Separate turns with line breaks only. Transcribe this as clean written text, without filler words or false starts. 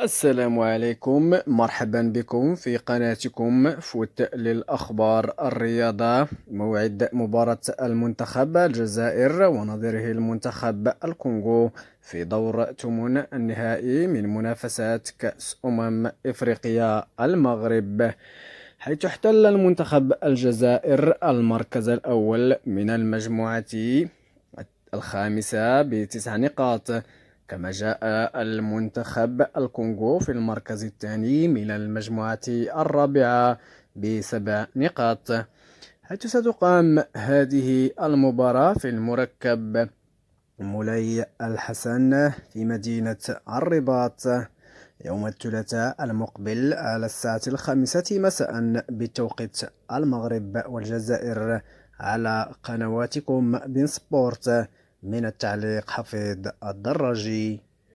السلام عليكم، مرحبا بكم في قناتكم فوت للأخبار الرياضة. موعد مباراة المنتخب الجزائر ونظيره المنتخب الكونغو في دور ثمن النهائي من منافسات كأس إفريقيا المغرب، حيث احتل المنتخب الجزائر المركز الأول من المجموعة الخامسة ب9 نقاط، كما جاء المنتخب الكونغو في المركز الثاني من المجموعة الرابعة ب7 نقاط. حيث ستقام هذه المباراة في المركب مولاي الحسن في مدينة الرباط يوم الثلاثاء المقبل على الساعة 5 مساء بتوقيت المغرب والجزائر على قنواتكم بين سبورت. من التعليق حفيظ الدراجي.